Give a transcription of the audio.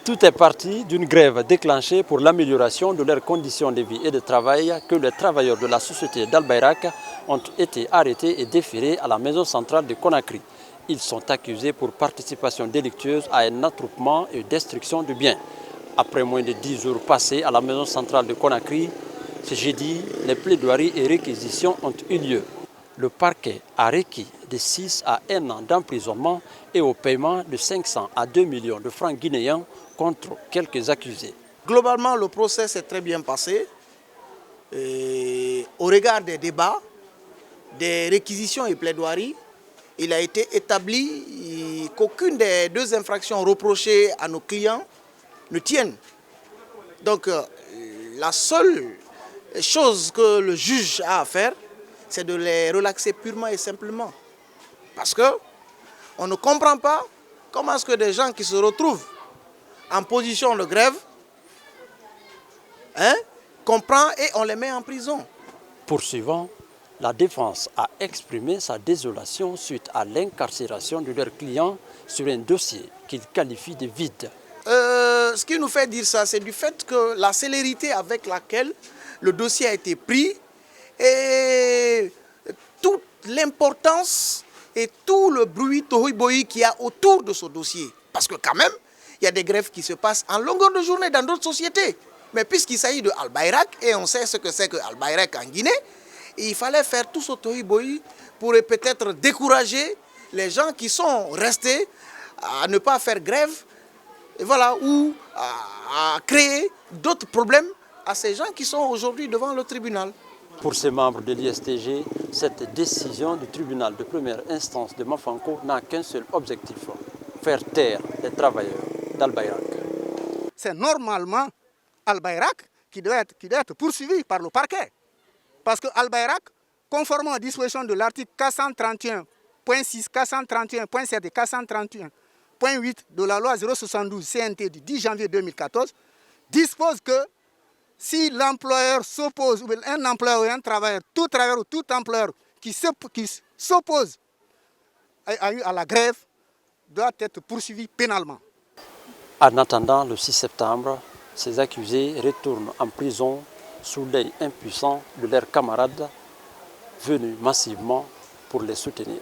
Tout est parti d'une grève déclenchée pour l'amélioration de leurs conditions de vie et de travail que les travailleurs de la société d'Al-Bayrak ont été arrêtés et déférés à la maison centrale de Conakry. Ils sont accusés pour participation délictueuse à un attroupement et destruction de biens. Après moins de 10 jours passés à la maison centrale de Conakry, ce jeudi, les plaidoiries et réquisitions ont eu lieu. Le parquet a requis de 6 à 1 an d'emprisonnement et au paiement de 500 à 2 millions de francs guinéens contre quelques accusés. Globalement, le procès s'est très bien passé. Et au regard des débats, des réquisitions et plaidoiries, il a été établi qu'aucune des deux infractions reprochées à nos clients ne tienne. Donc, la seule chose que le juge a à faire, c'est de les relaxer purement et simplement. Parce qu'on ne comprend pas comment est-ce que des gens qui se retrouvent en position de grève, comprennent et on les met en prison. Poursuivant, la défense a exprimé sa désolation suite à l'incarcération de leurs clients sur un dossier qu'il qualifie de vide. Ce qui nous fait dire ça, c'est du fait que la célérité avec laquelle le dossier a été pris et toute l'importance et tout le bruit tohui-bohi qu'il y a autour de ce dossier. Parce que quand même, il y a des grèves qui se passent en longueur de journée dans d'autres sociétés. Mais puisqu'il s'agit de Al-Bayrak, et on sait ce que c'est que Al-Bayrak en Guinée, il fallait faire tout ce tohui-bohi pour peut-être décourager les gens qui sont restés à ne pas faire grève, et voilà, ou à créer d'autres problèmes à ces gens qui sont aujourd'hui devant le tribunal. Pour ces membres de l'ISTG, cette décision du tribunal de première instance de Mafanko n'a qu'un seul objectif, faire taire les travailleurs d'Al-Bayrak. C'est normalement Al-Bayrak qui doit être poursuivi par le parquet. Parce que Al-Bayrak, conformément aux dispositions de l'article 431.6, 431.7 et 431.8 de la loi 072 CNT du 10 janvier 2014, dispose que si l'employeur s'oppose, ou un employeur ou un travailleur, tout travailleur ou tout employeur qui s'oppose à la grève, doit être poursuivi pénalement. En attendant le 6 septembre, ces accusés retournent en prison sous l'œil impuissant de leurs camarades venus massivement pour les soutenir.